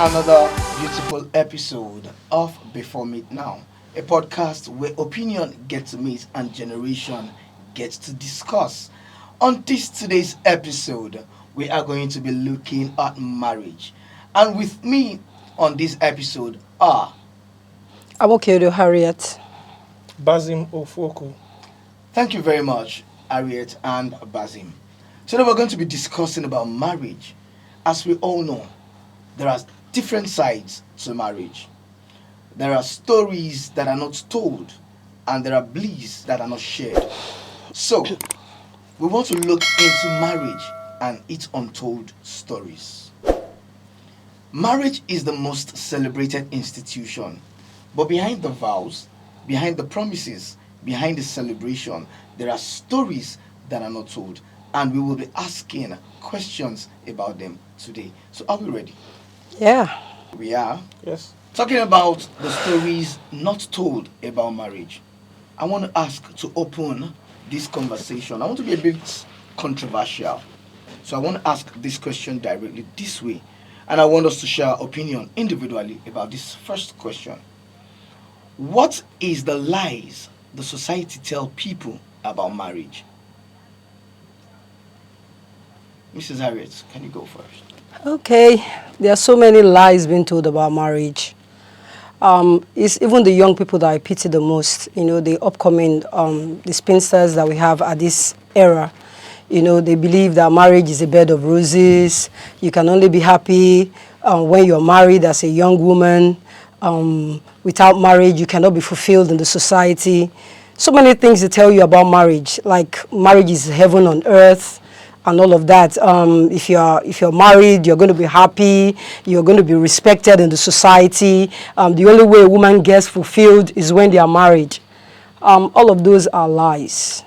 another beautiful episode of Before Meet Now, a podcast where opinion gets to meet and generation gets to discuss. On this today's episode, we are going to be looking at marriage. And with me on this episode are, I'm okay with Harriet. Basim Ofoku. thank you very much, Harriet and Basim. Today we're going to be discussing about marriage. As we all know, there are different sides to marriage. There are stories that are not told, and there are bliss that are not shared. So, we want to look into marriage and its untold stories. Marriage is the most celebrated institution, but behind the vows, behind the promises, behind the celebration, there are stories that are not told, and we will be asking questions about them today. So, are we ready? Yeah. We are Yes. talking about the stories not told about marriage. I want to ask to open this conversation. I want to be a bit controversial. So I want to ask this question directly this way. And I want us to share our opinion individually about this first question. What is the lies the society tell people about marriage? Mrs. Harriet, can you go first? Okay. There are so many lies being told about marriage. It's even the young people that I pity the most. The upcoming, the spinsters that we have at this era. They believe that marriage is a bed of roses. You can only be happy when you're married as a young woman. Without marriage, you cannot be fulfilled in the society. So many things they tell you about marriage, like marriage is heaven on earth and all of that. If you're married, you're going to be happy. You're going to be respected in the society. The only way a woman gets fulfilled is when they are married. All of those are lies.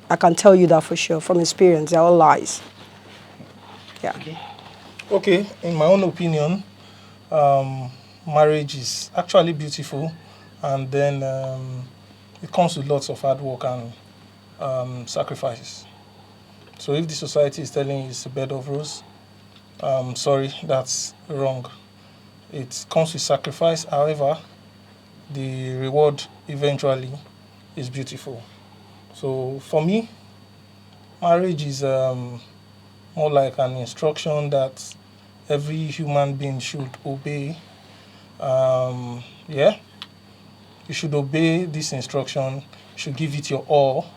I can tell you that for sure from experience. They're all lies. Yeah. Okay, in my own opinion, marriage is actually beautiful, and then it comes with lots of hard work and sacrifices. So if the society is telling you it's a bed of rose, sorry, that's wrong. It comes with sacrifice. However, the reward eventually is beautiful. So for me, marriage is more like an instruction that every human being should obey. Yeah, you should obey this instruction. You should give it your all,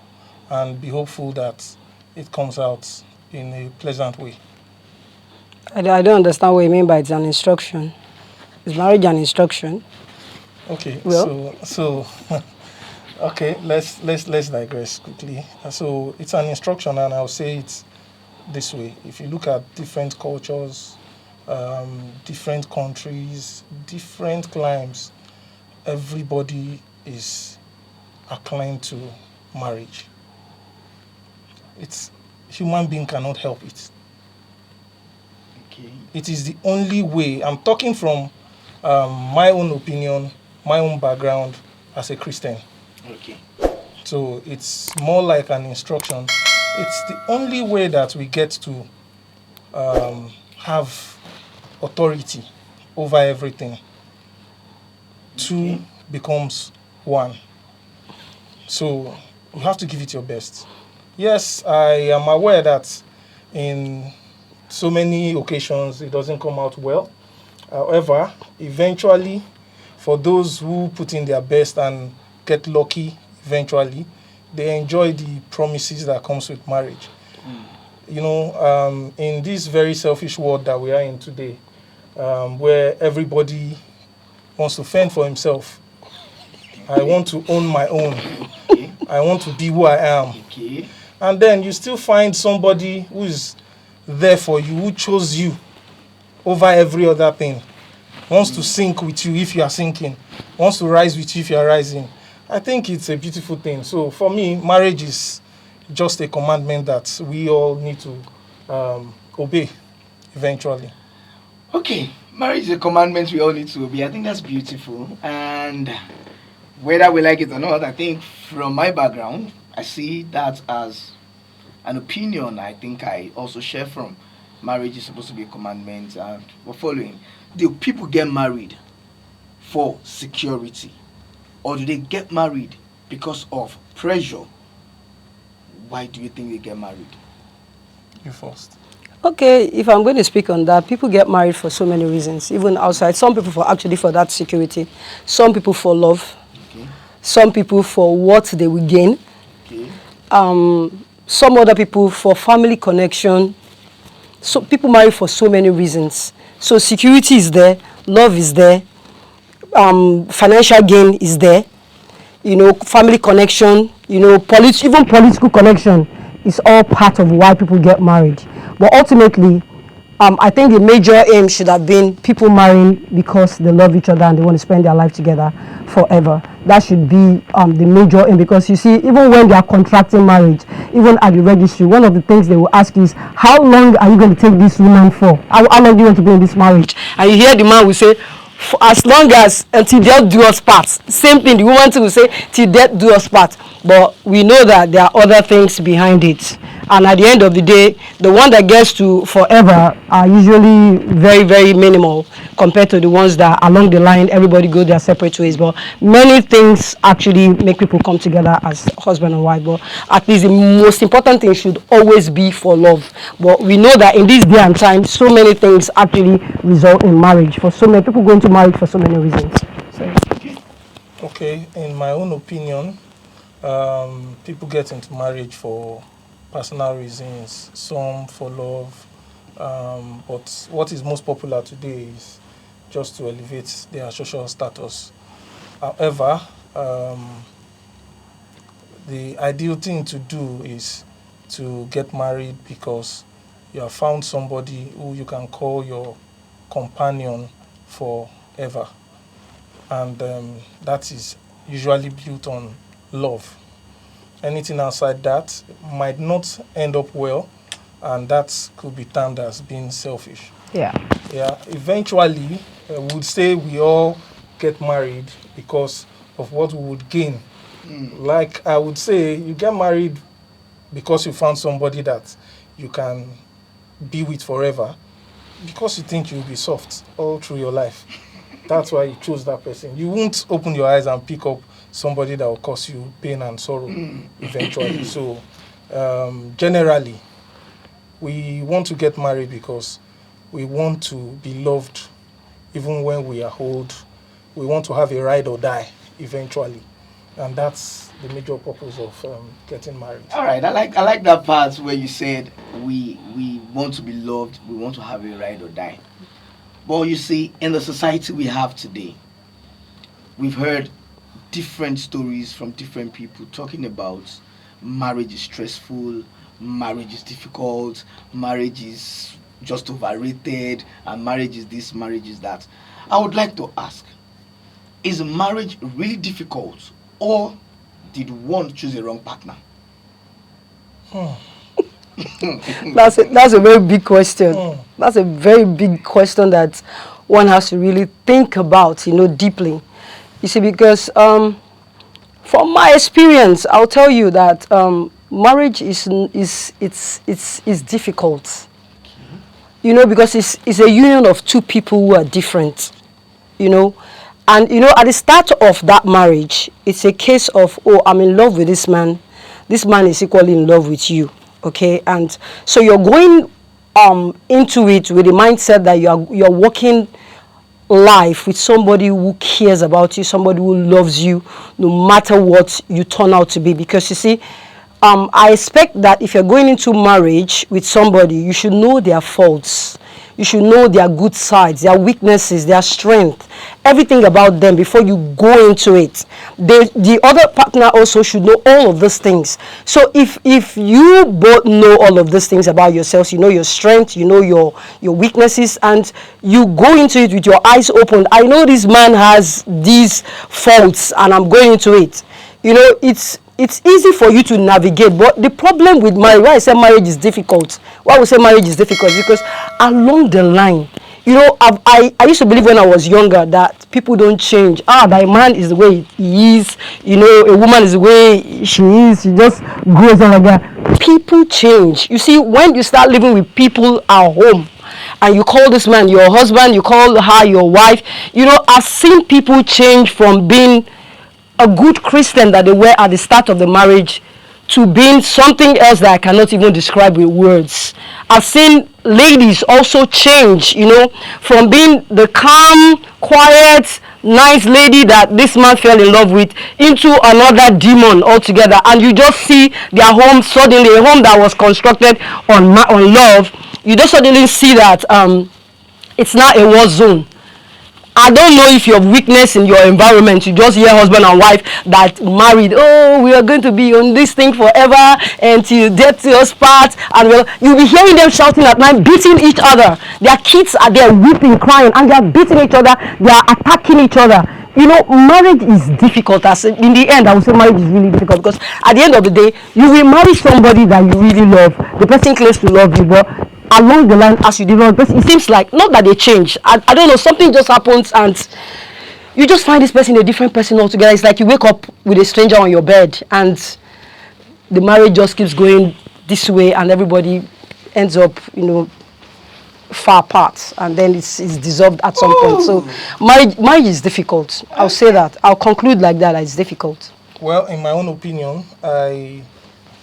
and be hopeful that it comes out in a pleasant way. I don't understand what you mean by it's an instruction. Is marriage an instruction? Okay, Well, so okay, let's digress quickly. So it's an instruction, and I'll say it this way: if you look at different cultures, different countries, different climes, everybody is acclaimed to marriage. It's human being cannot help it. Okay. It is the only way. I'm talking from my own opinion, my own background as a Christian. Okay. So it's more like an instruction. It's the only way that we get to have authority over everything. Two becomes one. So you have to give it your best. Yes, I am aware that in so many occasions it doesn't come out well. However, eventually, for those who put in their best and get lucky, eventually, they enjoy the promises that comes with marriage. In this very selfish world that we are in today, where everybody wants to fend for himself, I want to own my own. Okay. I want to be who I am. Okay. And then you still find somebody who is there for you, who chose you over every other thing, wants to sink with you if you are sinking, wants to rise with you if you are rising. I think it's a beautiful thing. So for me, marriage is just a commandment that we all need to obey eventually. Okay, marriage is a commandment we all need to obey. I think that's beautiful. And whether we like it or not, I think from my background, I see that as an opinion I think I also share from marriage is supposed to be a commandment and we're following. Do people get married for security? Or do they get married because of pressure? Why do you think they get married? You first. Okay, if I'm going to speak on that, people get married for so many reasons, even outside. Some people for that security, some people for love, Okay. some people for what they will gain, Okay. some other people for family connection. So people marry for so many reasons. So security is there, love is there, financial gain is there, family connection, even political connection is all part of why people get married. But ultimately, I think the major aim should have been people marrying because they love each other and they want to spend their life together forever. That should be the major aim, because you see, even when they are contracting marriage, even at the registry, one of the things they will ask is, how long are you going to take this woman for? How long do you want to be in this marriage? And you hear the man will say, for as long as until death do us part. Same thing, the woman too will say, till death do us part. But we know that there are other things behind it. And at the end of the day, the one that gets to forever are usually very, very minimal compared to the ones that along the line, everybody go their separate ways. But many things actually make people come together as husband and wife. But at least the most important thing should always be for love. But we know that in this day and time, so many things actually result in marriage. For so many people go into marriage for so many reasons. So. Okay, in my own opinion, people get into marriage for personal reasons, some for love, but what is most popular today is just to elevate their social status. However, the ideal thing to do is to get married because you have found somebody who you can call your companion forever, and that is usually built on love. Anything outside that might not end up well, and that could be termed as being selfish. Yeah. Yeah. Eventually, would say we all get married because of what we would gain. Like I would say, you get married because you found somebody that you can be with forever, because you think you'll be soft all through your life. That's why you chose that person. You won't open your eyes and pick up somebody that will cause you pain and sorrow eventually. So generally, we want to get married because we want to be loved even when we are old. We want to have a ride or die eventually. And that's the major purpose of getting married. All right, I like that part where you said we want to be loved, we want to have a ride or die. But you see, in the society we have today, we've heard different stories from different people talking about marriage is stressful, marriage is difficult, marriage is just overrated, and marriage is this, marriage is that. I would like to ask, is marriage really difficult, or did one choose a wrong partner? That's a very big question. That's a very big question that one has to really think about, deeply. You see, because from my experience, I'll tell you that marriage is difficult. Because it's a union of two people who are different. And at the start of that marriage, it's a case of, oh, I'm in love with this man. This man is equally in love with you. Okay, and so you're going into it with the mindset that you're working life with somebody who cares about you, somebody who loves you, no matter what you turn out to be. Because you see, I expect that if you're going into marriage with somebody, you should know their faults. You should know their good sides, their weaknesses, their strength, everything about them before you go into it. The other partner also should know all of those things. So if you both know all of those things about yourselves, you know your strength, you know your weaknesses, and you go into it with your eyes open. I know this man has these faults and I'm going into it. It's easy for you to navigate, but the problem with marriage, why I say marriage is difficult, why we say marriage is difficult, because along the line, I used to believe when I was younger that people don't change. That a man is the way he is, a woman is the way she is, she just grows on like that. people change. You see, when you start living with people at home, and you call this man your husband, you call her your wife, I've seen people change from being a good Christian that they were at the start of the marriage to being something else that I cannot even describe with words. I've seen ladies also change, from being the calm, quiet, nice lady that this man fell in love with into another demon altogether. And you just see their home suddenly, a home that was constructed on love. You just suddenly see that it's not a war zone. I don't know if you have weakness in your environment. You just hear husband and wife that married. Oh, we are going to be on this thing forever until death do us part. And you'll be hearing them shouting at night, beating each other. Their kids are there weeping, crying, and they are beating each other. They are attacking each other. Marriage is difficult. In the end, I would say marriage is really difficult because at the end of the day, you will marry somebody that you really love. The person claims to love you, but along the line, as you develop, it seems like not that they change. I don't know, something just happens and you just find this person a different person altogether. It's like you wake up with a stranger on your bed and the marriage just keeps going this way and everybody ends up, far apart, and then it's dissolved at some point. So marriage is difficult. I'll say that. I'll conclude like that. It's difficult. Well, in my own opinion, I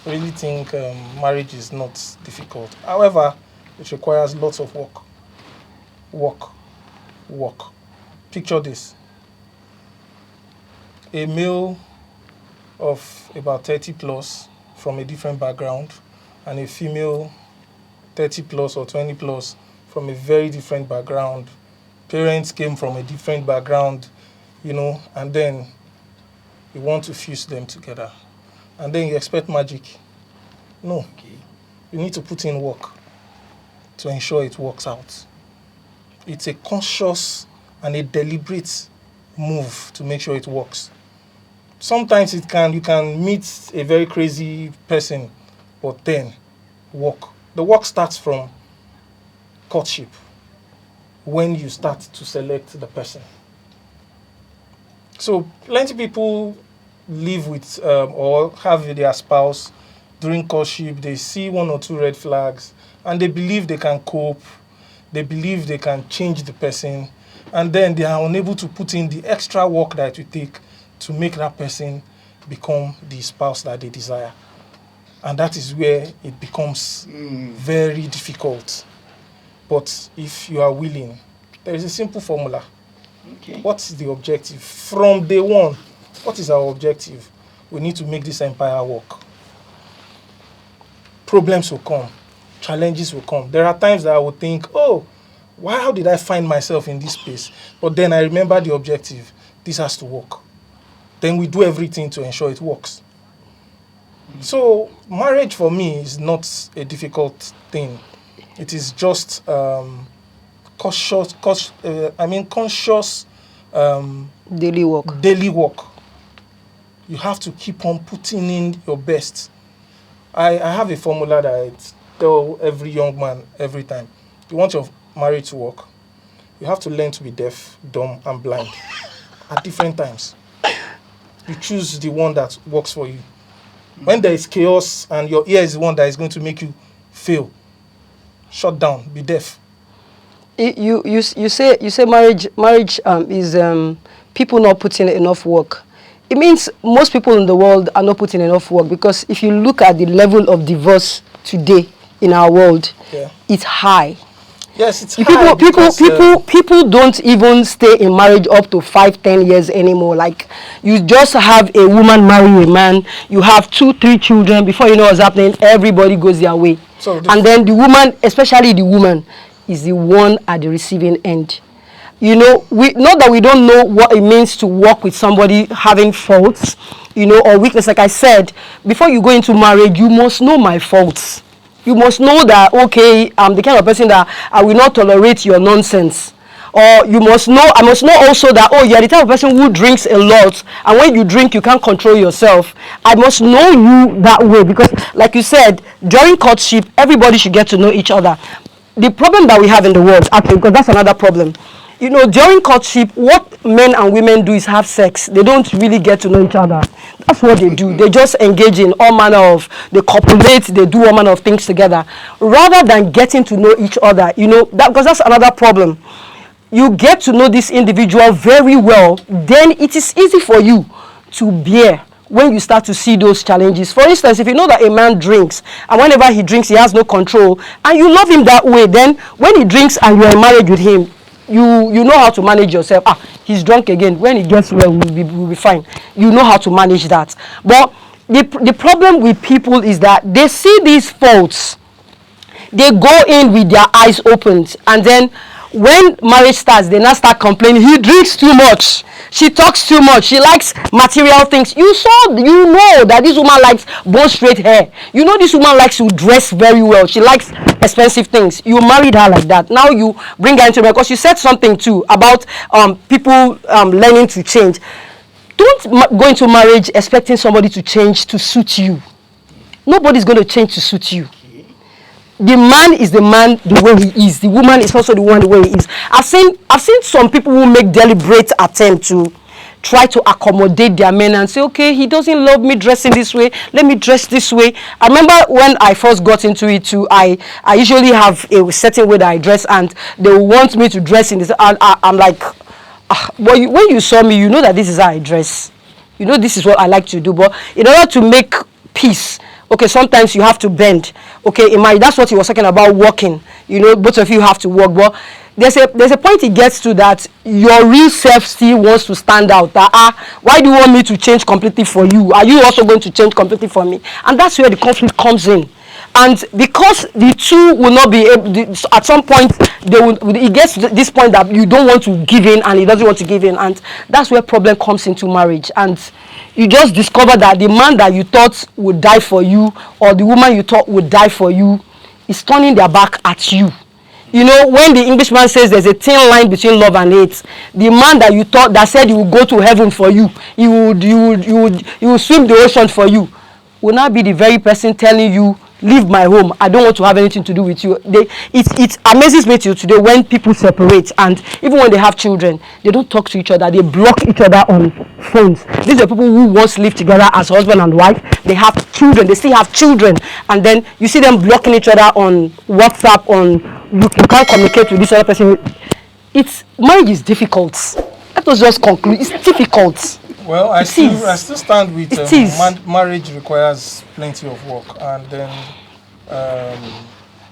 really think marriage is not difficult. However, it requires lots of work. Picture this. A male of about 30 plus from a different background and a female 30 plus or 20 plus from a very different background. Parents came from a different background, and then you want to fuse them together. And then you expect magic. No. Okay. You need to put in work to ensure it works out. It's a conscious and a deliberate move to make sure it works. Sometimes you can meet a very crazy person, but then work. The work starts from courtship, when you start to select the person. So plenty of people live with or have their spouse during courtship. They see 1 or 2 red flags and they believe they can cope. They believe they can change the person, and then they are unable to put in the extra work that it take to make that person become the spouse that they desire. And that is where it becomes very difficult. But if you are willing, there is a simple formula. Okay. What is the objective? From day one, what is our objective? We need to make this empire work. Problems will come. Challenges will come. There are times that I will think, how did I find myself in this space? But then I remember the objective. This has to work. Then we do everything to ensure it works. So marriage for me is not a difficult thing. It is just conscious daily work. Daily work. You have to keep on putting in your best. I have a formula that I tell every young man every time. You want your marriage to work, you have to learn to be deaf, dumb, and blind at different times. You choose the one that works for you. When there is chaos and your ear is the one that is going to make you fail, shut down, be deaf. You say marriage is people not putting enough work. It means most people in the world are not putting enough work, because if you look at the level of divorce today in our world, it's high. Yes, it's high. People don't even stay in marriage up to 5-10 years anymore. Like, you just have a woman marry a man, you have 2-3 children, before you know what's happening, everybody goes their way. And then the woman, especially the woman, is the one at the receiving end. Not that we don't know what it means to work with somebody having faults, or weakness. Like I said, before you go into marriage, you must know my faults. You must know that, okay, I'm the kind of person that I will not tolerate your nonsense. Or I must know also that, you're the type of person who drinks a lot, and when you drink, you can't control yourself. I must know you that way, because like you said, during courtship, everybody should get to know each other. The problem that we have in the world, actually, because that's another problem. During courtship, what men and women do is have sex. They don't really get to know each other. That's what they do. They just engage in all manner of, they copulate, they do all manner of things together. Rather than getting to know each other, you know, that, because that's another problem. You get to know this individual very well, then it is easy for you to bear when you start to see those challenges. For instance, if you know that a man drinks, and whenever he drinks, he has no control, and you love him that way, then when he drinks and you're in marriage with him, you know how to manage yourself. He's drunk again. When he gets well, we'll be fine. You know how to manage that. But the problem with people is that they see these faults. They go in with their eyes opened, and then when marriage starts, they now start complaining. He drinks too much. She talks too much. She likes material things. You know that this woman likes bone straight hair. You know this woman likes to dress very well. She likes expensive things. You married her like that. Now you bring her into marriage, because you said something too about people learning to change. Don't go into marriage expecting somebody to change to suit you. Nobody's going to change to suit you. The man is the man the way he is. The woman is also the one the way he is. I've seen some people who make deliberate attempt to try to accommodate their men and say, okay, he doesn't love me dressing this way, let me dress this way. I remember when I first got into it too, I usually have a certain way that I dress, and they want me to dress in this, and I'm like, but when you saw me, you know that this is how I dress. You know this is what I like to do. But in order to make peace, okay, sometimes you have to bend. Okay, that's what he was talking about, walking. You know, both of you have to walk. But there's a point it gets to that your real self still wants to stand out. That why do you want me to change completely for you? Are you also going to change completely for me? And that's where the conflict comes in. And because the two will not be able, at some point it gets to this point that you don't want to give in and he doesn't want to give in, and that's where problem comes into marriage. And you just discover that the man that you thought would die for you, or the woman you thought would die for you, is turning their back at you. You know, when the Englishman says there's a thin line between love and hate, the man that you thought that said he would go to heaven for you, he would swim the ocean for you, will now be the very person telling you, leave my home, I don't want to have anything to do with you. It amazes me till today when people separate, and even when they have children, they don't talk to each other, they block each other on phones. These are people who once lived together as husband and wife, they have children, they still have children, and then you see them blocking each other on WhatsApp, you can't communicate with this other person. Marriage is difficult. Let us just conclude, it's difficult. Well, I still stand with marriage requires plenty of work, and then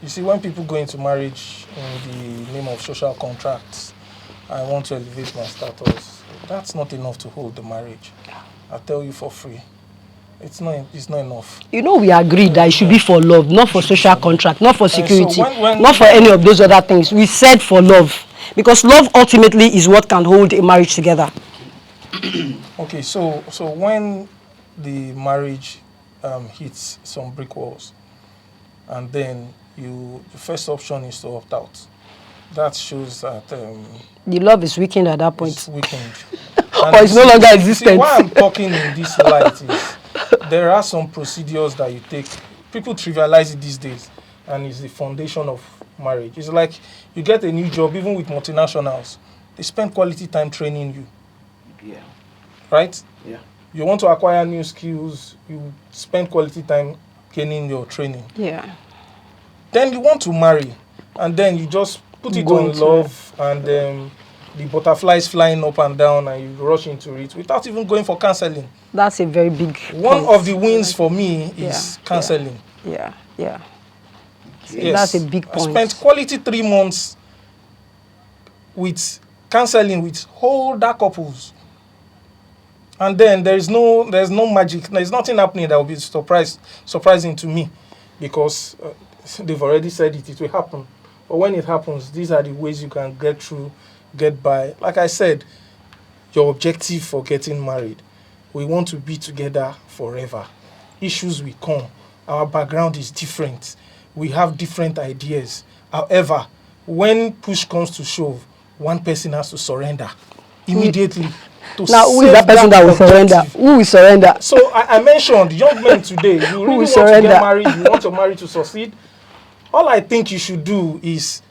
you see, when people go into marriage in the name of social contracts, I want to elevate my status, that's not enough to hold the marriage. I tell you for free, it's not enough. You know, we agreed that it should be for love, not for social contract, not for security, so not for any of those other things. We said for love, because love ultimately is what can hold a marriage together. Okay, so when the marriage hits some brick walls, and then the first option is to opt out, that shows that the love is weakened at that point. It's weakened. Or it's no longer existent. See, why I'm talking in this light is there are some procedures that you take. People trivialize it these days, and it's the foundation of marriage. It's like you get a new job, even with multinationals, they spend quality time training you. Yeah. Right? Yeah. You want to acquire new skills, you spend quality time gaining your training. Yeah. Then you want to marry, and then you just put it on love, and the butterflies flying up and down, and you rush into it without even going for counseling. That's a very big One of the wins for me is counseling. Yeah. Yes. That's a big point. I spent quality 3 months with counseling with older couples. And then there's no magic. There's nothing happening that will be surprising to me, because they've already said it will happen. But when it happens, these are the ways you can get through, get by. Like I said, your objective for getting married, we want to be together forever. Issues will come. Our background is different. We have different ideas. However, when push comes to shove, one person has to surrender immediately. Now, who is that person that will surrender? Who will surrender? So I mentioned young men today, you really want to get married, you want your marriage to succeed. All I think you should do is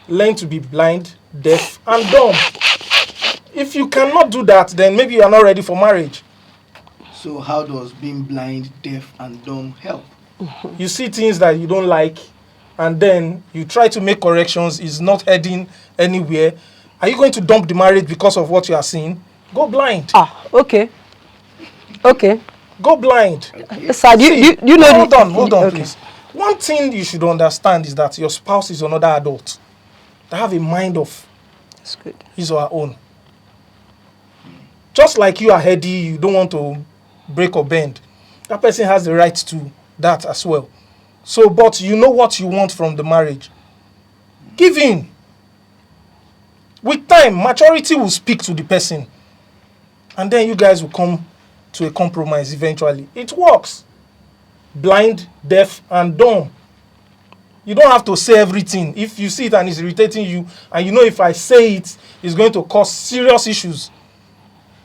learn to be blind, deaf, and dumb. If you cannot do that, then maybe you are not ready for marriage. So how does being blind, deaf, and dumb help? You see things that you don't like, and then you try to make corrections. It's not heading anywhere. Are you going to dump the marriage because of what you are seeing? Go blind. Okay. Go blind. Sir, you know Hold on, okay. please. One thing you should understand is that your spouse is another adult that have a mind of That's good. his or her own. Just like you are heady, you don't want to break or bend. That person has the right to that as well. So, but you know what you want from the marriage. Give in. With time, maturity will speak to the person. And then you guys will come to a compromise eventually. It works. Blind, deaf, and dumb. You don't have to say everything. If you see it and it's irritating you, and you know if I say it, it's going to cause serious issues,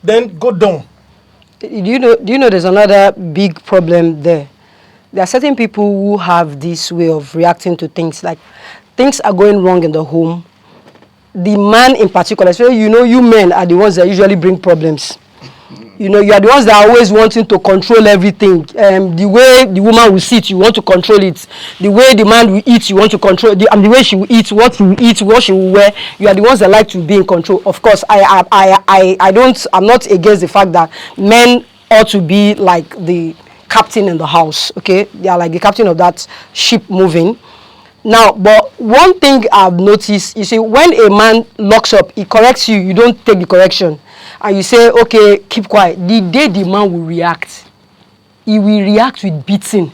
then go down. Do you know there's another big problem there? There are certain people who have this way of reacting to things, like things are going wrong in the home. The man in particular, so you men are the ones that usually bring problems. You are the ones that are always wanting to control everything. The way the woman will sit, you want to control it. The way the man will eat, you want to control. The way she will eat, what she will eat, what she will wear. You are the ones that like to be in control. Of course, I'm not against the fact that men ought to be like the captain in the house. Okay, they are like the captain of that ship moving. Now, but one thing I've noticed, you see, when a man locks up, he corrects you, you don't take the correction. And you say, okay, keep quiet. The day the man will react, he will react with beating.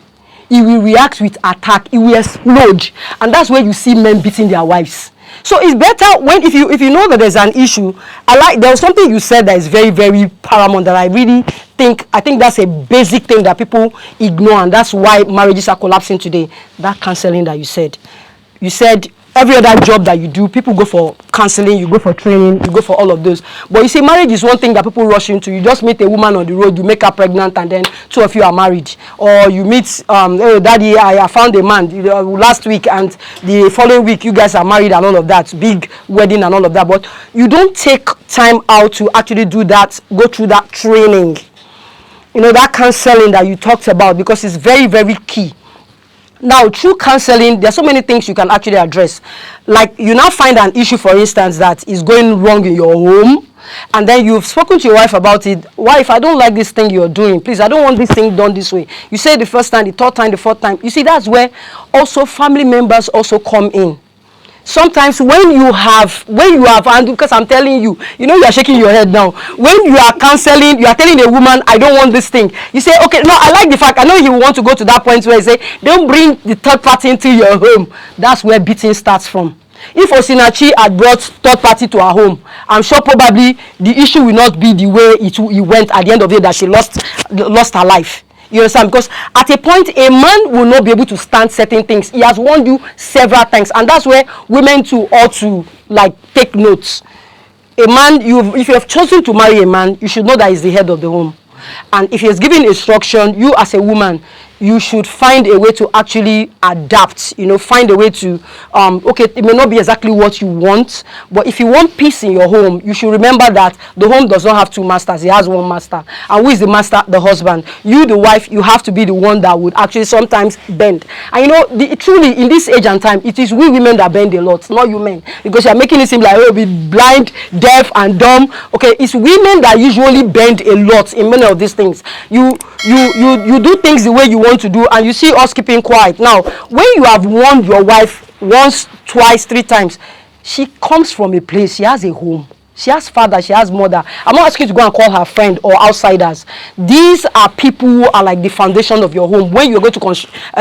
He will react with attack. He will explode. And that's where you see men beating their wives. So it's better when, if you know that there's an issue, there was something you said that is very, very paramount that I think that's a basic thing that people ignore, and that's why marriages are collapsing today. That counseling that you said. You said every other job that you do, people go for counseling, you go for training, you go for all of those. But you see, marriage is one thing that people rush into. You just meet a woman on the road, you make her pregnant, and then two of you are married. Or you meet, oh, daddy, I found a man last week, and the following week you guys are married and all of that, big wedding and all of that. But you don't take time out to actually do that, go through that training. That counseling that you talked about, because it's very, very key. Now, through counseling, there are so many things you can actually address. Like, you now find an issue, for instance, that is going wrong in your home, and then you've spoken to your wife about it. Wife, I don't like this thing you're doing. Please, I don't want this thing done this way. You say the first time, the third time, the fourth time. You see, that's where also family members also come in. Sometimes when you have, and because I'm telling you, you are shaking your head now. When you are counseling, you are telling a woman, I don't want this thing. You say, okay, no, I like the fact, I know he will want to go to that point where you say, don't bring the third party into your home. That's where beating starts from. If Osinachi had brought third party to her home, I'm sure probably the issue will not be the way it went at the end of it, that she lost her life. You understand? Because at a point, a man will not be able to stand certain things. He has warned you several times, and that's where women too ought to take notes. A man, if you have chosen to marry a man, you should know that he's the head of the home. And if he has given instruction, you as a woman, you should find a way to actually adapt, find a way to, okay, it may not be exactly what you want, but if you want peace in your home, you should remember that the home does not have two masters, it has one master. And who is the master? The husband. You, the wife, you have to be the one that would actually sometimes bend. And truly, in this age and time, it is we women that bend a lot, not you men. Because you're making it seem like, oh, be blind, deaf, and dumb. Okay, it's women that usually bend a lot in many of these things. You do things the way you want to do, and you see us keeping quiet. Now, when you have warned your wife once, twice, 3 times, she comes from a place, she has a home. She has father, she has mother. I'm not asking you to go and call her friend or outsiders. These are people who are like the foundation of your home. When you're going to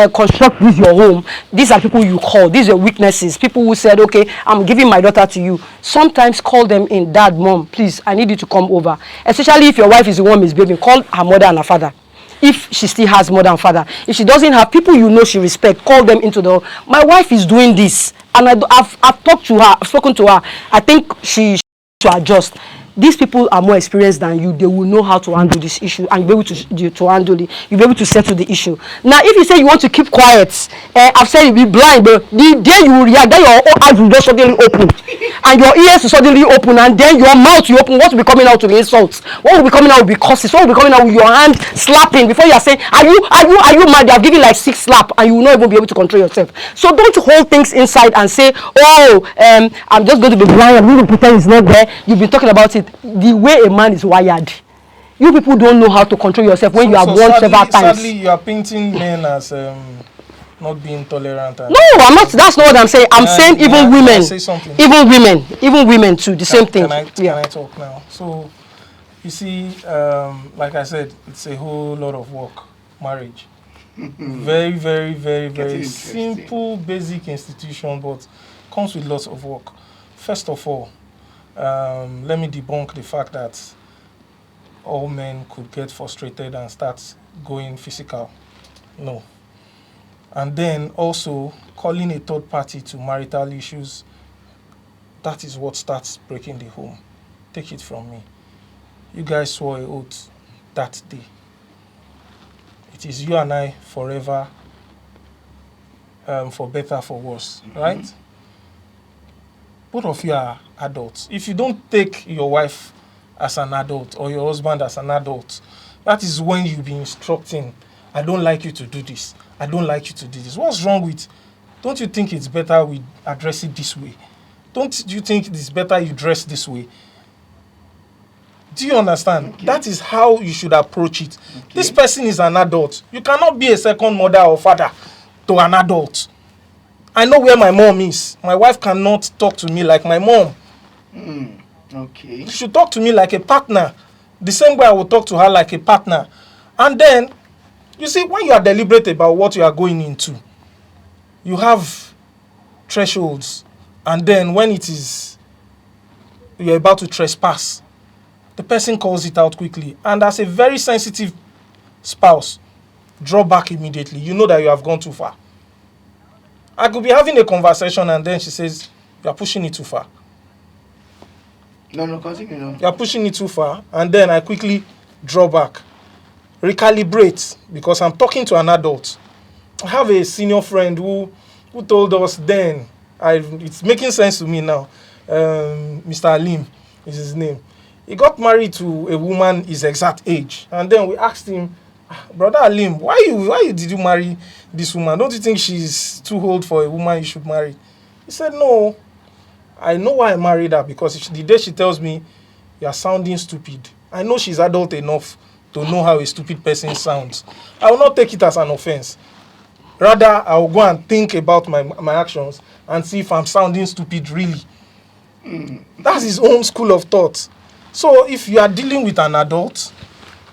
construct this your home, these are people you call. These are weaknesses. People who said, okay, I'm giving my daughter to you. Sometimes call them in, dad, mom, please, I need you to come over. Especially if your wife is the one misbehaving, call her mother and her father. If she still has mother and father. If she doesn't have people she respect, call them into the home. My wife is doing this, and I've talked to her, I've spoken to her. I think she to adjust. these people are more experienced than you. They will know how to handle this issue, and you'll be able to handle it. You'll be able to settle the issue. Now, if you say you want to keep quiet, I've said you'll be blind, but the day you react, then your eyes will just suddenly open, and your ears will suddenly open, and then your mouth will open. What will be coming out will be insults. What will be coming out will be curses. What will be coming out with your hand slapping before you are saying, are you mad? They have given like 6 slap, and you will not even be able to control yourself. So don't hold things inside and say, oh, I'm just going to be blind. I'm going to pretend it's not there. You've been talking about it. The way a man is wired, you people don't know how to control yourself when you have won several times. Sadly, you are painting men as not being tolerant. No, I'm not. That's not what I'm saying. I'm saying even women, even women too. The same thing. Can I talk now? So, you see, like I said, it's a whole lot of work. Marriage, very, very, very, very simple, basic institution, but comes with lots of work. First of all, let me debunk the fact that all men could get frustrated and start going physical. No. And then also calling a third party to marital issues, that is what starts breaking the home. Take it from me. You guys swore an oath that day. It is you and I forever, for better, for worse, right? Both of you are adults. If you don't take your wife as an adult or your husband as an adult, that is when you'll be instructing, I don't like you to do this. I don't like you to do this. What's wrong with, don't you think it's better we address it this way? Don't you think it's better you dress this way? Do you understand? Okay. That is how you should approach it. Okay. This person is an adult. You cannot be a second mother or father to an adult. I know where my mom is. My wife cannot talk to me like my mom. Okay. She should talk to me like a partner. The same way I will talk to her like a partner. And then, you see, when you are deliberate about what you are going into, you have thresholds. And then when it is, you're about to trespass, the person calls it out quickly. And as a very sensitive spouse, draw back immediately. You know that you have gone too far. I could be having a conversation and then she says, you are pushing it too far. No, continue. No. You are pushing it too far. And then I quickly draw back. Recalibrate, because I'm talking to an adult. I have a senior friend who told us then, it's making sense to me now, Mr. Alim is his name. He got married to a woman his exact age. And then we asked him, Brother Alim, why did you marry this woman? Don't you think she's too old for a woman you should marry? He said, no, I know why I married her, because the day she tells me, you are sounding stupid, I know she's adult enough to know how a stupid person sounds. I will not take it as an offense. Rather, I will go and think about my actions and see if I'm sounding stupid really. That's his own school of thought. So if you are dealing with an adult,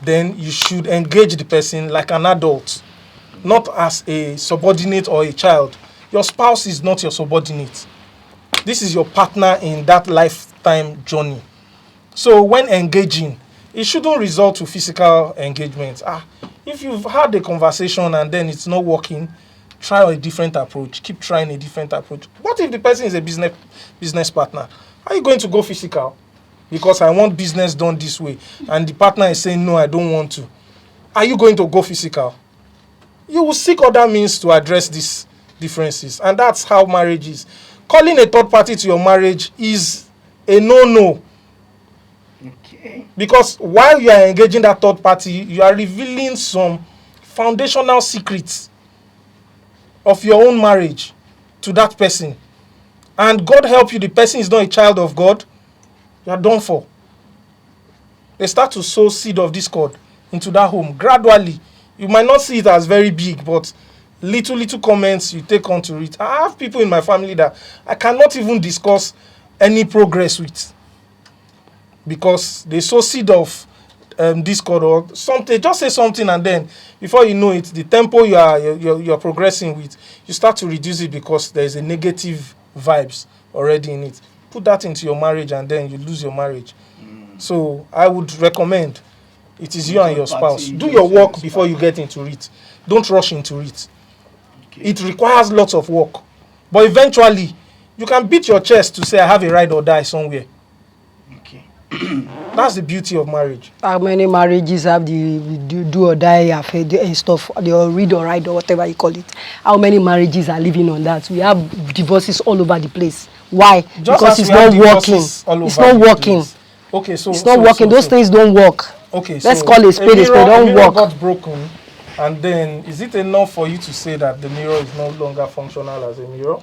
then you should engage the person like an adult, not as a subordinate or a child. Your spouse is not your subordinate. This is your partner in that lifetime journey. So when engaging, it shouldn't result to physical engagement. If you've had a conversation and then it's not working, try a different approach. Keep trying a different approach. What if the person is a business partner? Are you going to go physical? Because I want business done this way. And the partner is saying, no, I don't want to. Are you going to go physical? You will seek other means to address these differences. And that's how marriage is. Calling a third party to your marriage is a no-no. Okay. Because while you are engaging that third party, you are revealing some foundational secrets of your own marriage to that person. And God help you, the person is not a child of God, you are done for. They start to sow seed of discord into that home gradually. You might not see it as very big, but little comments you take on to it. I have people in my family that I cannot even discuss any progress with, because they sow seed of discord or something. Just say something, and then before you know it, the tempo you're progressing with, you start to reduce it because there is a negative vibes already in it. Put that into your marriage and then you lose your marriage. So I would recommend, it is you and your spouse. Do your work before you get into it. Don't rush into it. Okay. It requires lots of work. But eventually, you can beat your chest to say, I have a ride or die somewhere. Okay. That's the beauty of marriage. How many marriages have the do or die affair and stuff, the read or write or whatever you call it? How many marriages are living on that? We have divorces all over the place. Why? Just Because as it's we have not working. divorces all It's over not the working. place. Okay, so It's not working. Those things don't work. Okay, Let's so call it spade a spade. a Don't mirror work. got broken, and then is it enough for you to say that the mirror is no longer functional as a mirror?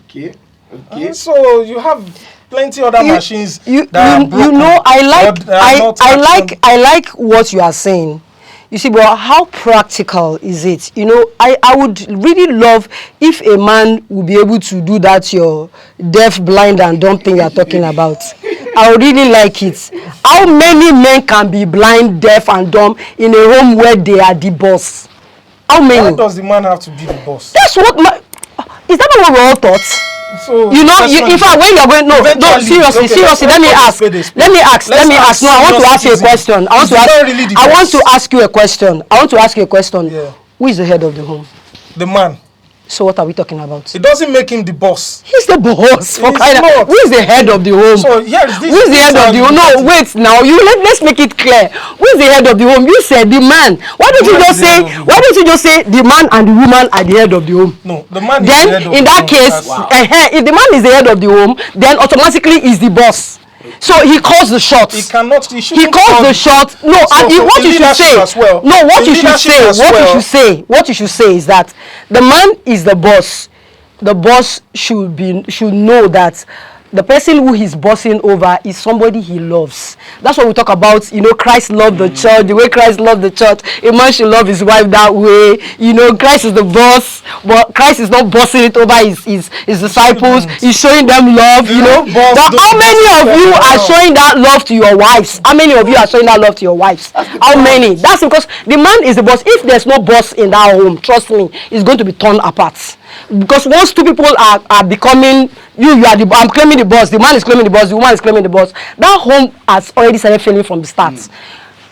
Okay. Okay. So you have plenty other machines that are broken. You know, I like what you are saying. You see, but how practical is it? You know, I would really love if a man would be able to do that, your deaf, blind, and dumb thing you're talking about. I would really like it. How many men can be blind, deaf, and dumb in a home where they are the boss? How many? Why does the man have to be the boss? That's what is that not what we're all taught? So You know, in fact, when you're going, no, seriously, let me ask. No, I want to ask you a question. I want to ask you a question. Yeah. Who is the head of the home? The man. So what are we talking about? It doesn't make him the boss. He's the boss. He's not. Who is the head of the home? So here is this. Who is the head of the home? No, wait now. Let's make it clear. Who is the head of the home? You said the man. Why don't you just say the man and the woman are the head of the home? No, the man is Then the head of in the that home. case, if the man is the head of the home, then automatically is the boss. So he calls the shots. He cannot. He He calls the shots. No, what you should say. Well. No, what you should say. What you should say is that the man is the boss. The boss should know that the person who he's bossing over is somebody he loves. That's what we talk about. You know, Christ loved the church. The way Christ loved the church, a man should love his wife that way. You know, Christ is the boss, but Christ is not bossing it over his disciples. He's showing them love. You know, but how many of you are showing that love to your wives? How many of you are showing that love to your wives? How many? That's because the man is the boss. If there's no boss in that home, trust me, it's going to be torn apart. Because once two people are becoming, I'm claiming the boss, the man is claiming the boss, the woman is claiming the boss, that home has already started failing from the start.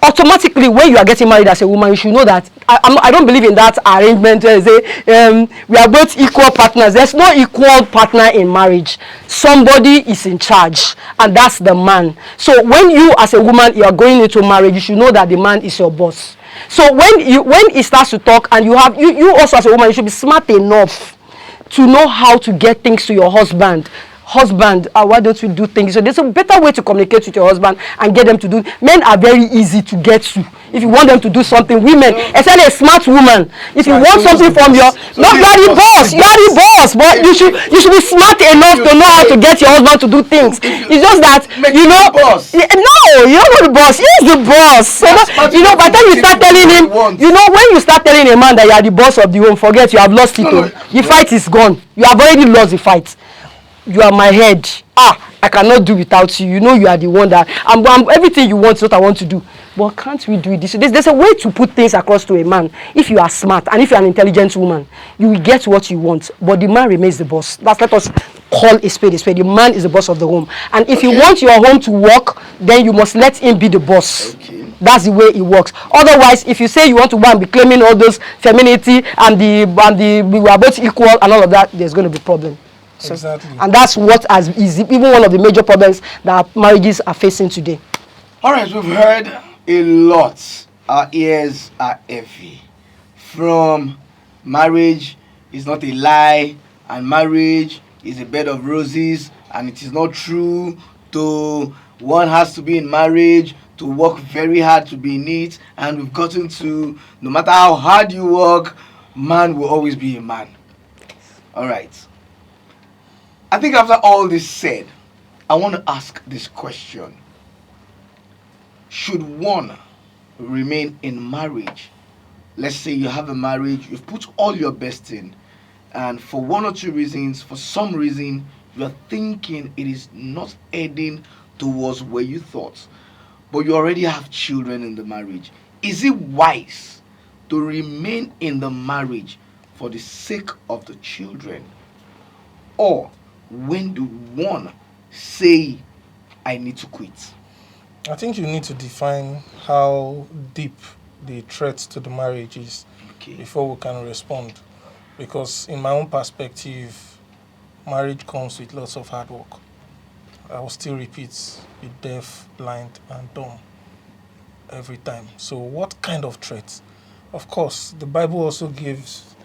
Automatically, when you are getting married as a woman, you should know that I don't believe in that arrangement where they say we are both equal partners. There's no equal partner in marriage. Somebody is in charge, and that's the man. So when you as a woman, you are going into marriage, you should know that the man is your boss. So when he starts to talk, and you also as a woman, you should be smart enough to know how to get things to your husband. Why don't you do things? So there's a better way to communicate with your husband and get them to do. Men are very easy to get to. If you want them to do something, women, especially a smart woman, if you want something from you are the boss, but you should be smart enough to know how to get your husband to do things. It's just that, you know, no, you're not the boss, he's the boss. So you know, by the time you start telling him, you know, when you start telling a man that you are the boss of the home, forget, you have lost it. The fight is gone. You have already lost the fight. You are my head. I cannot do without you. You know you are the one that I'm everything you want is what I want to do. But can't we do it this way? There's a way to put things across to a man. If you are smart and if you are an intelligent woman, you will get what you want. But the man remains the boss. Let us call a spade a spade. The man is the boss of the home. And if you want your home to work, then you must let him be the boss. Okay. That's the way it works. Otherwise, if you say you want to go and be claiming all those femininity and we are both equal and all of that, there's going to be a problem. So, exactly. And that's what is even one of the major problems that marriages are facing today. All right, we've heard a lot. Our ears are heavy. From marriage is not a lie, and marriage is a bed of roses, and it is not true, to one has to be in marriage to work very hard to be in it, and we've gotten to, no matter how hard you work, man will always be a man. All right. I think after all this said, I want to ask this question. Should one remain in marriage? Let's say you have a marriage, you've put all your best in, and for one or two reasons, for some reason, you're thinking it is not heading towards where you thought, but you already have children in the marriage. Is it wise to remain in the marriage for the sake of the children? Or when do one say, I need to quit? I think you need to define how deep the threat to the marriage is before we can respond. Because in my own perspective, marriage comes with lots of hard work. I will still repeat, be deaf, blind, and dumb every time. So what kind of threat? Of course, the Bible also gives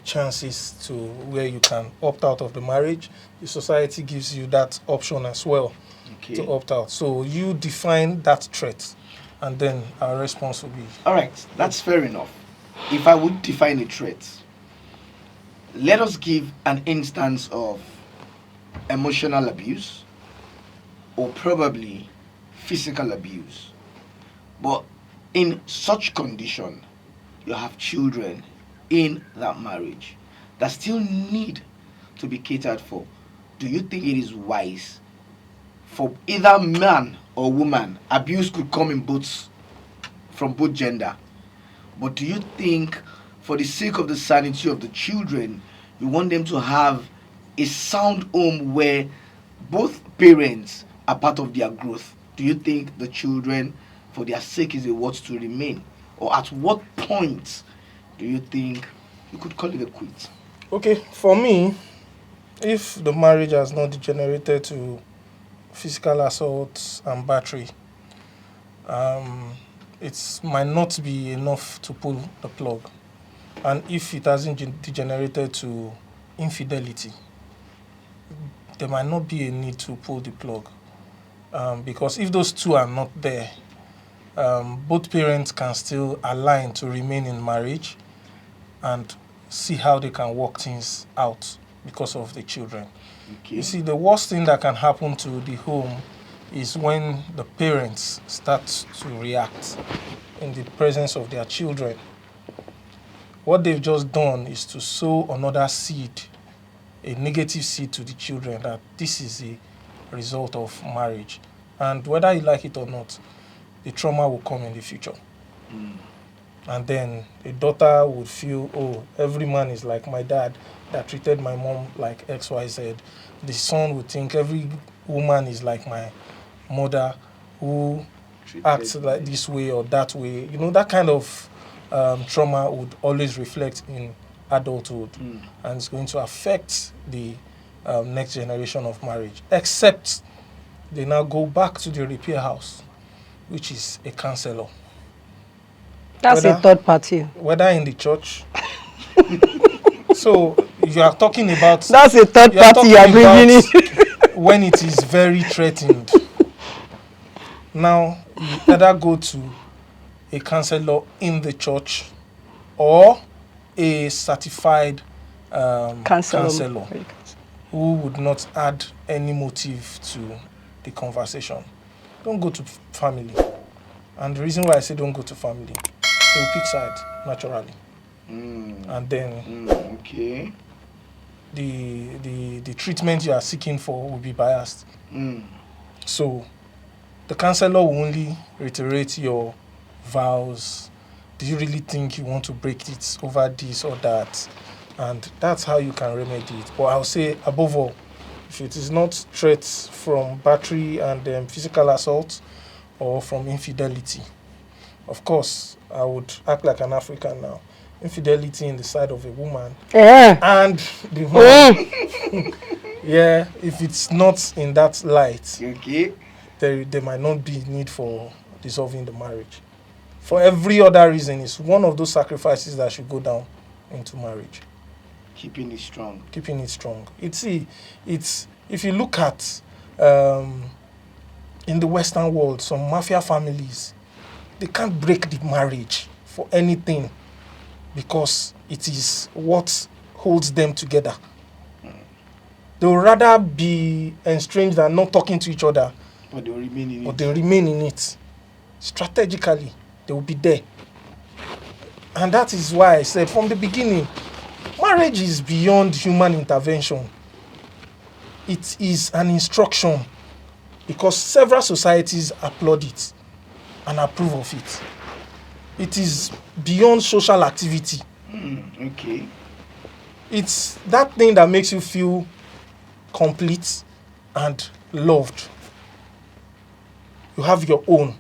chances to where you can opt out of the marriage. The society gives you that option as well Okay. to opt out. So you define that threat, and then our response will be. All right, that's fair enough. If I would define a threat, let us give an instance of emotional abuse or probably physical abuse. But in such condition, you have children in that marriage that still need to be catered for. Do you think it is wise for either man or woman? Abuse could come in both, from both gender. But do you think, for the sake of the sanity of the children, you want them to have a sound home where both parents are part of their growth? Do you think the children, for their sake, is a what to remain? Or at what point do you think you could call it a quit? Okay, for me, if the marriage has not degenerated to physical assault and battery, it might not be enough to pull the plug. And if it hasn't degenerated to infidelity, there might not be a need to pull the plug. Because if those two are not there, both parents can still align to remain in marriage and see how they can work things out because of the children. Okay. You see, the worst thing that can happen to the home is when the parents start to react in the presence of their children. What they've just done is to sow another seed, a negative seed to the children, that this is a result of marriage. And whether you like it or not, the trauma will come in the future. And then the daughter would feel, oh, every man is like my dad that treated my mom like XYZ. The son would think every woman is like my mother who acts like this way or that way. You know, that kind of trauma would always reflect in adulthood, and it's going to affect the next generation of marriage, except they now go back to the repair house, which is a counselor. That's a third party. Whether in the church. So you are talking about. That's a third party you are bringing in. When it is very threatened. Now you either go to a counselor in the church or a certified counselor who would not add any motive to the conversation. Don't go to family. And the reason why I say don't go to family, they will pick sides naturally. And then Okay. the treatment you are seeking for will be biased. So the counselor will only reiterate your vows. Do you really think you want to break it over this or that? And that's how you can remedy it. But I'll say, above all, if it is not threats from battery and physical assault or from infidelity, of course, I would act like an African now. Infidelity in the side of a woman and the man. Yeah, if it's not in that light, Okay. there might not be need for dissolving the marriage. For every other reason, it's one of those sacrifices that should go down into marriage. Keeping it strong. Keeping it strong. It's if you look at in the Western world, some mafia families, they can't break the marriage for anything because it is what holds them together. They would rather be estranged than not talking to each other. But they will remain in But it. they remain in it. Strategically, they will be there. And that is why I said from the beginning, marriage is beyond human intervention. It is an instruction because several societies applaud it and approve of it. It is beyond social activity. Okay. It's that thing that makes you feel complete and loved. You have your own.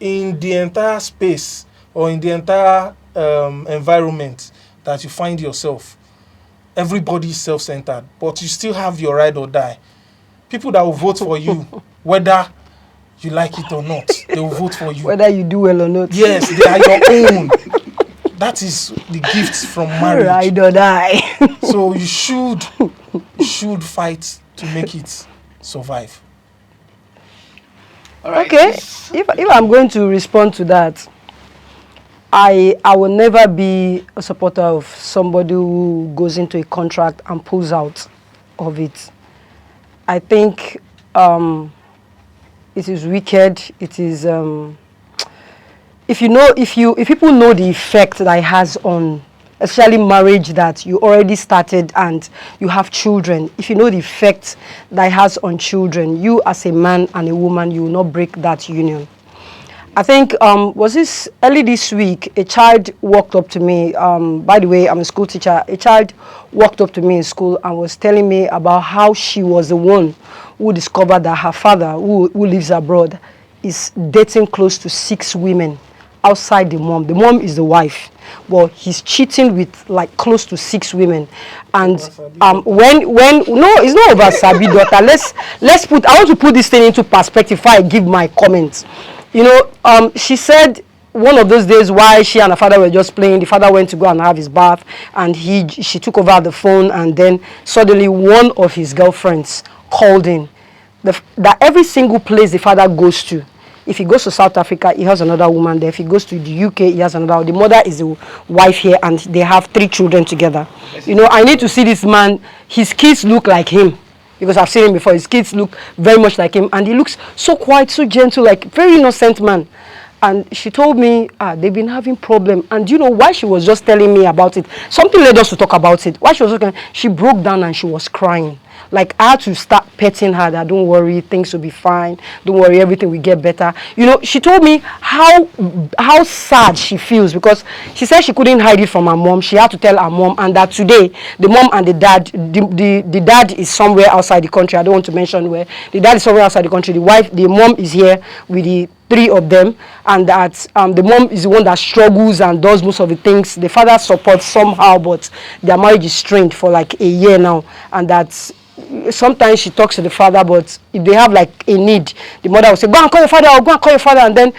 In the entire space or in the entire environment that you find yourself, everybody is self-centered, but you still have your ride or die. people that will vote for you, whether you like it or not, they will vote for you. Whether you do well or not. Yes, they are your own. That is the gift from marriage. Ride or die. So you should fight to make it survive. All right. Okay, if I'm going to respond to that, I will never be a supporter of somebody who goes into a contract and pulls out of it. I think it is wicked. It is if people know the effect that it has on, especially marriage that you already started and you have children. If you know the effect that it has on children, you as a man and a woman, you will not break that union. I think, was this early this week, a child walked up to me, by the way, I'm a school teacher, a child walked up to me in school and was telling me about how she was the one who discovered that her father, who lives abroad, is dating close to 6 women outside the mom. The mom is the wife, but he's cheating with like close to 6 women. And when no, it's not over Sabi daughter. Let's put, I want to put this thing into perspective before I give my comments. You know, she said one of those days while she and her father were just playing, the father went to go and have his bath, and she took over the phone, and then suddenly one of his girlfriends called in. That every single place the father goes to, if he goes to South Africa, he has another woman there. If he goes to the UK, he has another. The mother is the wife here, and they have 3 children together. You know, I need to see this man. His kids look like him, because I've seen him before. His kids look very much like him, and he looks so quiet, so gentle, like very innocent man. And she told me, they've been having problem. And you know, why she was just telling me about it, something led us to talk about it. Why she was talking, she broke down and she was crying. Like, I had to start petting her that don't worry, things will be fine. Don't worry, everything will get better. You know, she told me how sad she feels, because she said she couldn't hide it from her mom. She had to tell her mom, and that today, the mom and the dad, the dad is somewhere outside the country. I don't want to mention where. The dad is somewhere outside the country. The mom is here with the 3 of them, and that the mom is the one that struggles and does most of the things. The father supports somehow, but their marriage is strained for like a year now, and that sometimes she talks to the father, but if they have like a need, the mother will say, go and call your father, or go and call your father, and then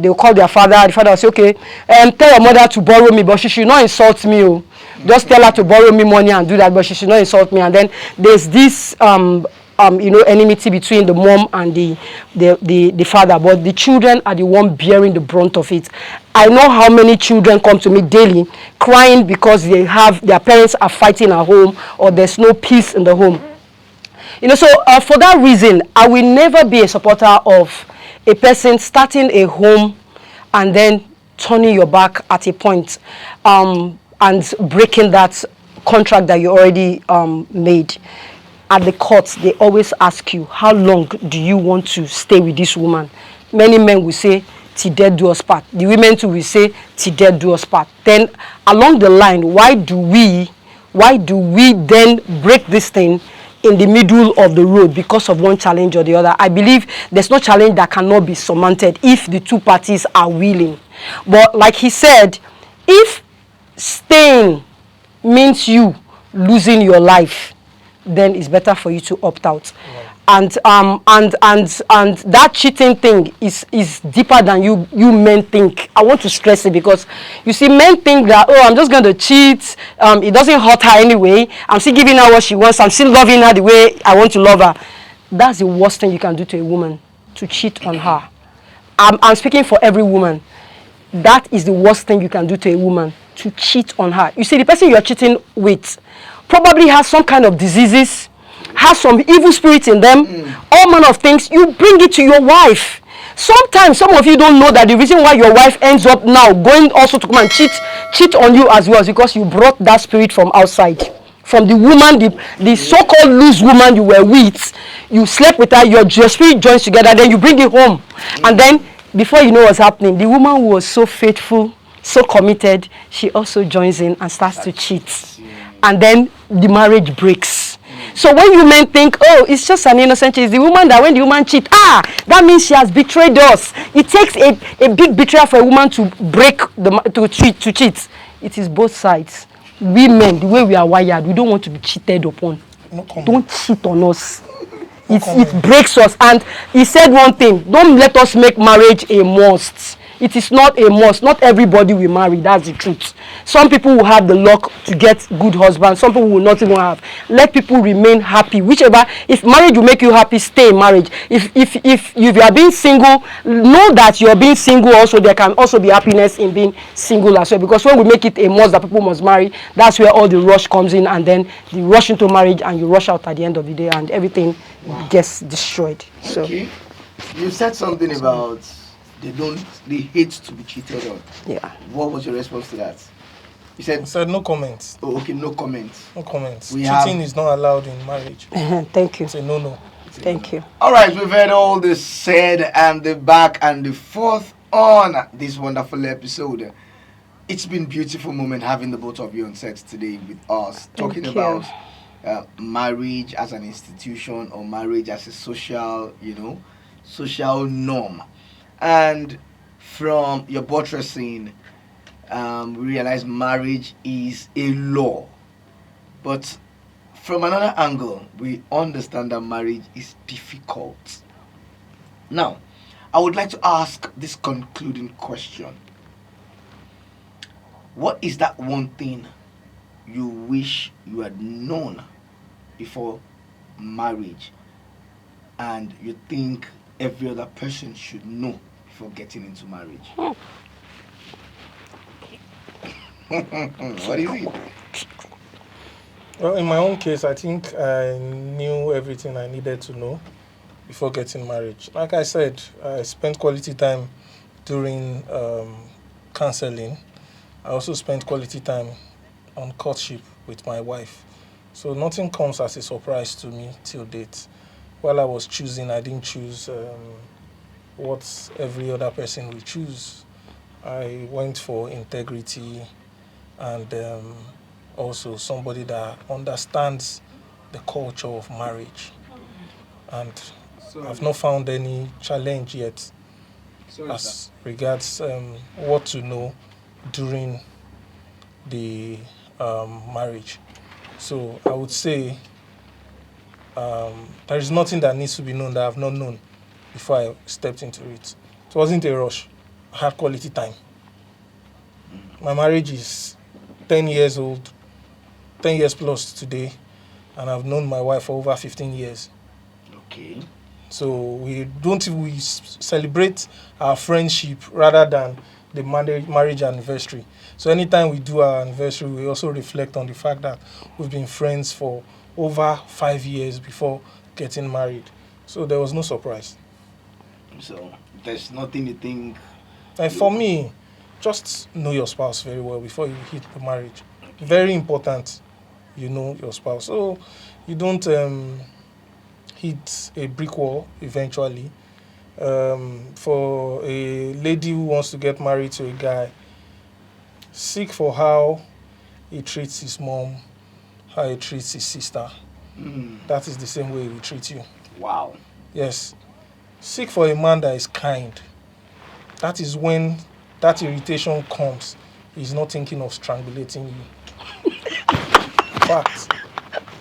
they'll call their father. The father will say, okay, tell your mother to borrow me, but she should not insult me. Oh. Just tell her to borrow me money and do that, but she should not insult me. And then there's this you know, enmity between the mom and the father, but the children are the one bearing the brunt of it. I know how many children come to me daily crying because their parents are fighting at home, or there's no peace in the home. You know, so for that reason, I will never be a supporter of a person starting a home and then turning your back at a point and breaking that contract that you already made. At the courts, they always ask you, how long do you want to stay with this woman? Many men will say, till death do us part. The women too will say, till death do us part. Then along the line, why do we then break this thing in the middle of the road because of one challenge or the other? I believe there's no challenge that cannot be surmounted if the 2 parties are willing. But like he said, if staying means you losing your life, then it's better for you to opt out. Right. And that cheating thing is deeper than you men think. I want to stress it, because you see, men think that, oh, I'm just going to cheat, it doesn't hurt her anyway, I'm still giving her what she wants, I'm still loving her the way I want to love her. That's the worst thing you can do to a woman, to cheat on her. I'm speaking for every woman. That is the worst thing you can do to a woman, to cheat on her. You see, the person you're cheating with probably has some kind of diseases, has some evil spirits in them, all manner of things. You bring it to your wife. Sometimes some of you don't know that the reason why your wife ends up now going also to come and cheat on you as well is because you brought that spirit from outside. From the woman, the so-called loose woman you were with, you slept with her, your spirit joins together, then you bring it home. And then before you know what's happening, the woman who was so faithful, so committed, she also joins in and starts to cheat. And then the marriage breaks. So when you men think, oh, it's just an innocent cheat, it's the woman that when the woman cheats, that means she has betrayed us. It takes a big betrayal for a woman to break, to cheat. It is both sides. We men, the way we are wired, we don't want to be cheated upon. Don't cheat on us. It breaks us. And he said one thing: don't let us make marriage a must. It is not a must. Not everybody will marry. That's the truth. Some people will have the luck to get good husbands. Some people will not even have. Let people remain happy. Whichever, if marriage will make you happy, stay in marriage. If you are being single, know that you are being single. Also, there can also be happiness in being single as well. Because when we make it a must that people must marry, that's where all the rush comes in, and then the rush into marriage, and you rush out at the end of the day, and everything gets destroyed. So, Okay. You said something about they hate to be cheated on. yeah. What was your response to that? You I said, said no comments. oh, okay, no comments. No comments. We Cheating have- is not allowed in marriage. Thank you. It's a no. Thank you. All right, we've heard all the said and the back and the forth on this wonderful episode. It's been a beautiful moment having the both of you on set today with us, talking you. about marriage as an institution or marriage as a social, social norm. And from your buttressing, we realize marriage is a law. But from another angle, we understand that marriage is difficult. Now, I would like to ask this concluding question. What is that one thing you wish you had known before marriage and you think every other person should know before getting into marriage? What is it? Well, in my own case, I think I knew everything I needed to know before getting married. Like I said, I spent quality time during counseling. I also spent quality time on courtship with my wife. So nothing comes as a surprise to me till date. While I was choosing, I didn't choose what every other person will choose. I went for integrity and also somebody that understands the culture of marriage. And I've not found any challenge yet as regards what to know during the marriage. So I would say there is nothing that needs to be known that I've not known before I stepped into it. It wasn't a rush. I had quality time. My marriage is 10 years old, 10 years plus today, and I've known my wife for over 15 years. Okay. So we celebrate our friendship rather than the marriage anniversary. So anytime we do our anniversary, we also reflect on the fact that we've been friends for over 5 years before getting married. So there was no surprise. So there's nothing you think. And for me, just know your spouse very well before you hit the marriage. Very important, you know your spouse. So you don't hit a brick wall eventually. For a lady who wants to get married to a guy, seek for how he treats his mom, how he treats his sister. That is the same way he will treat you. Wow. Yes. Seek for a man that is kind. That is when that irritation comes. He's not thinking of strangulating you. Fact.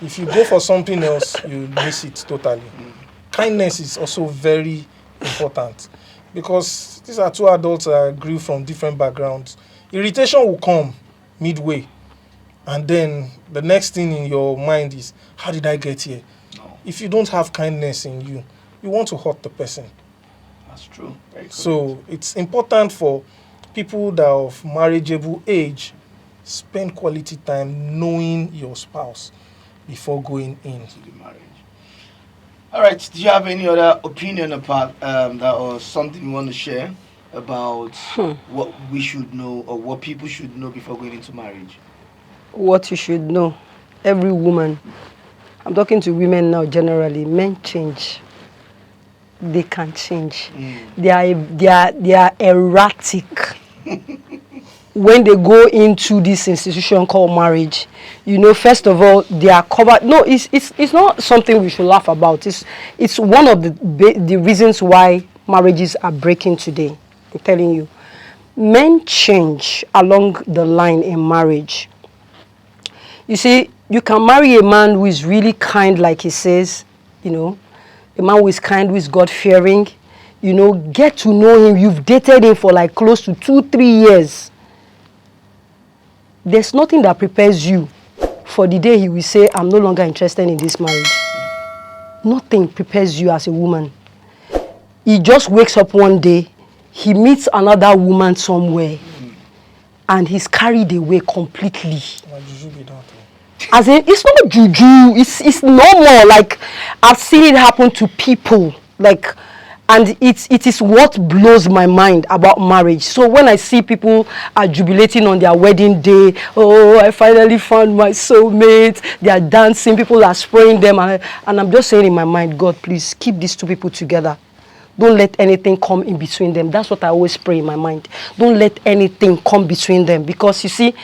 If you go for something else, you miss it totally. Kindness is also very important because these are two adults that grew from different backgrounds. Irritation will come midway, and then the next thing in your mind is, how did I get here? No. If you don't have kindness in you, you want to hurt the person. That's true. Very correct. So it's important for people that are of marriageable age, spend quality time knowing your spouse before going in. To the marriage. All right. Do you have any other opinion about that or something you want to share about what we should know or what people should know before going into marriage? What you should know, every woman, I'm talking to women now generally, men change. They can change. They are erratic. When they go into this institution called marriage, first of all, they are covered. No, it's not something we should laugh about. It's one of the reasons why marriages are breaking today. I'm telling you, men change along the line in marriage. You see, you can marry a man who is really kind, like he says, a man who is kind, who is God-fearing. You know, get to know him. You've dated him for like close to 2-3 years. There's nothing that prepares you for the day he will say, I'm no longer interested in this marriage. Nothing prepares you as a woman. He just wakes up one day, he meets another woman somewhere, and he's carried away completely. As in, it's not juju, it's normal. Like, I've seen it happen to people. Like, and it is what blows my mind about marriage. So when I see people are jubilating on their wedding day, oh, I finally found my soulmate, they are dancing, people are spraying them, and I'm just saying in my mind, God, please keep these two people together. Don't let anything come in between them. That's what I always pray in my mind. Don't let anything come between them, because you see,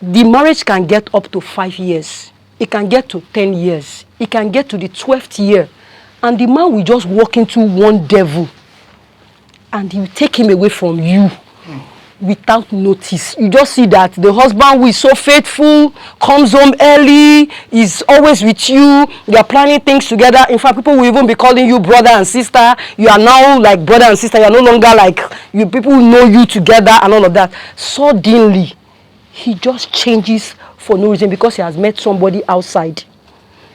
the marriage can get up to 5 years. It can get to 10 years. It can get to the 12th year. And the man will just walk into one devil and he will take him away from you without notice. You just see that the husband who is so faithful, comes home early, is always with you, they are planning things together. In fact, people will even be calling you brother and sister. You are now like brother and sister. You are no longer like, you. People know you together and all of that. Suddenly, he just changes for no reason because he has met somebody outside.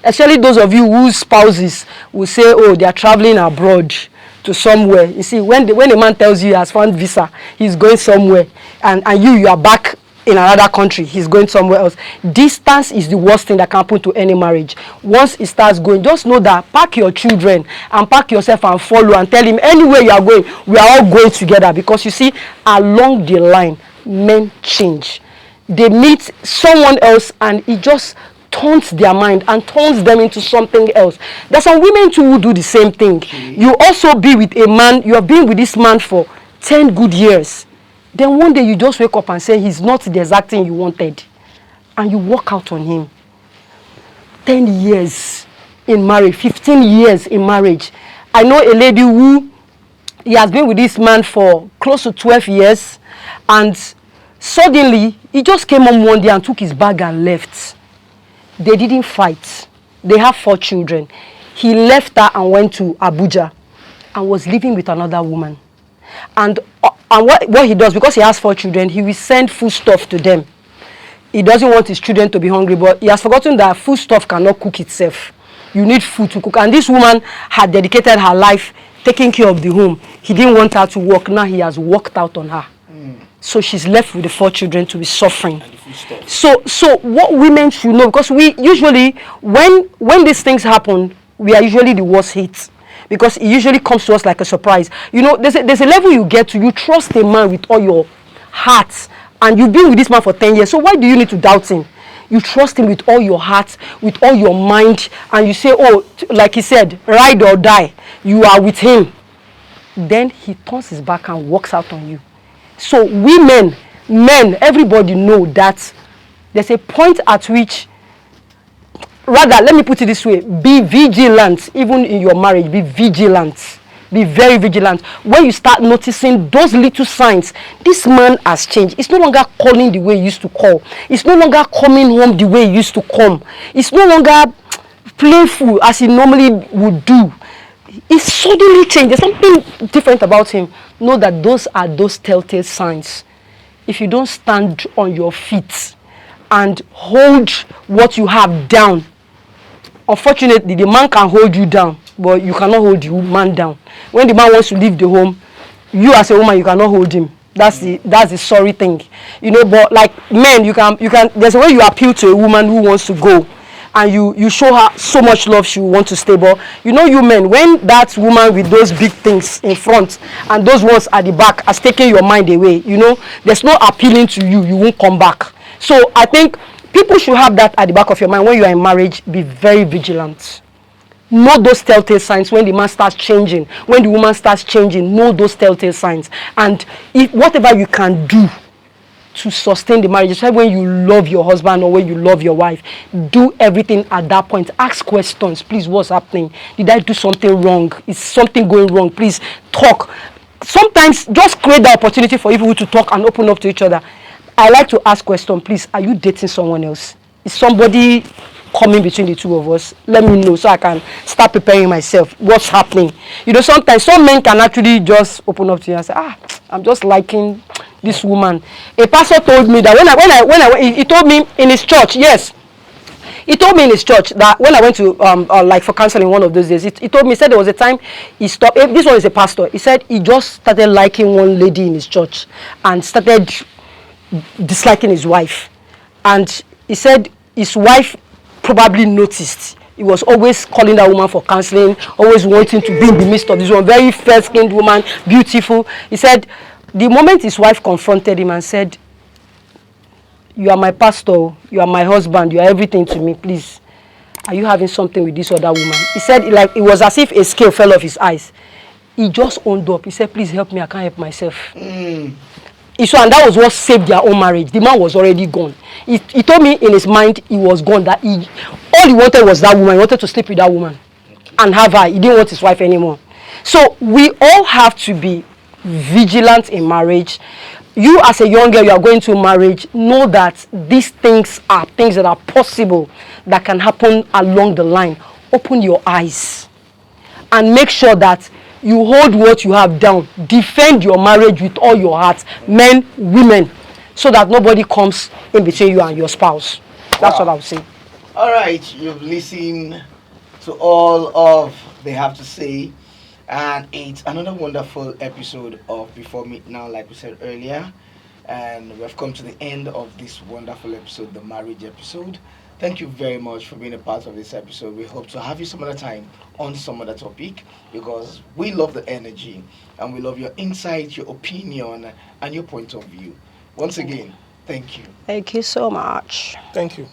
Especially those of you whose spouses will say, oh, they are traveling abroad to somewhere. You see, when a man tells you he has found visa, he's going somewhere, and you are back in another country, he's going somewhere else. Distance is the worst thing that can happen to any marriage. Once it starts going, just know that pack your children and pack yourself and follow and tell him anywhere you are going, we are all going together. Because you see, along the line, men change. They meet someone else and it just turns their mind and turns them into something else. There's some women too who do the same thing. Okay. You also be with a man, you have been with this man for 10 good years. Then one day you just wake up and say he's not the exact thing you wanted. And you walk out on him. 10 years in marriage, 15 years in marriage. I know a lady who, he has been with this man for close to 12 years. And suddenly, he just came home one day and took his bag and left. They didn't fight. They have 4 children. He left her and went to Abuja and was living with another woman. And what he does, because he has 4 children, he will send food stuff to them. He doesn't want his children to be hungry, but he has forgotten that food stuff cannot cook itself. You need food to cook. And this woman had dedicated her life taking care of the home. He didn't want her to work. Now he has worked out on her. So she's left with the 4 children to be suffering. So what women should know, because we usually, when these things happen, we are usually the worst hit. Because it usually comes to us like a surprise. You know, there's a level you get to, you trust a man with all your heart. And you've been with this man for 10 years. So why do you need to doubt him? You trust him with all your heart, with all your mind. And you say, oh, like he said, ride or die. You are with him. Then he turns his back and walks out on you. So women, men, everybody know that there's a point at which, rather, let me put it this way, be vigilant. Even in your marriage, be vigilant. Be very vigilant. When you start noticing those little signs, this man has changed. It's no longer calling the way he used to call. It's no longer coming home the way he used to come. It's no longer playful as he normally would do. It's suddenly changed. There's something different about him. Know that those are those telltale signs. If you don't stand on your feet and hold what you have down, unfortunately, the man can hold you down, but you cannot hold the man down. When the man wants to leave the home, you as a woman, you cannot hold him. That's the sorry thing. You know, but like men, you can, there's a way you appeal to a woman who wants to go. And you show her so much love, she will want to stay. But you know, you men, when that woman with those big things in front and those ones at the back has taken your mind away, you know, there's no appealing to you, you won't come back. So I think people should have that at the back of your mind. When you are in marriage, be very vigilant. Know those telltale signs. When the man starts changing, when the woman starts changing, know those telltale signs. And if whatever you can do to sustain the marriage, especially when you love your husband or when you love your wife, do everything at that point. Ask questions. Please, what's happening? Did I do something wrong? Is something going wrong? Please talk. Sometimes just create the opportunity for people to talk and open up to each other. I like to ask questions. Please, are you dating someone else? Is somebody coming between the two of us, let me know so I can start preparing myself. What's happening? You know, sometimes some men can actually just open up to you and say, I'm just liking this woman. A pastor told me that he told me in his church, yes. He told me in his church that when I went to like for counseling one of those days, he told me, he said there was a time he stopped. This one is a pastor. He said he just started liking one lady in his church and started disliking his wife. And he said his wife probably noticed. He was always calling that woman for counseling, always wanting to be in the midst of this one, very fair-skinned woman, beautiful. He said the moment his wife confronted him and said, you are my pastor, you are my husband, you are everything to me, please, are you having something with this other woman? He said, like, it was as if a scale fell off his eyes. He just owned up. He said, please help me, I can't help myself. So, and that was what saved their own marriage. The man was already gone. He told me in his mind he was gone, that all he wanted was that woman. He wanted to sleep with that woman and have her. He didn't want his wife anymore. So we all have to be vigilant in marriage. You as a young girl, you are going to marriage, know that these things are things that are possible, that can happen along the line. Open your eyes and make sure that you hold what you have down. Defend your marriage with all your heart, men, women, so that nobody comes in between you and your spouse. That's what I would say. All right, you've listened to all of they have to say, and it's another wonderful episode of Before Me Now, like we said earlier, and we've come to the end of this wonderful episode, the marriage episode. Thank you very much for being a part of this episode. We hope to have you some other time on some other topic, because we love the energy and we love your insight, your opinion, and your point of view. Once again, thank you. Thank you so much. Thank you.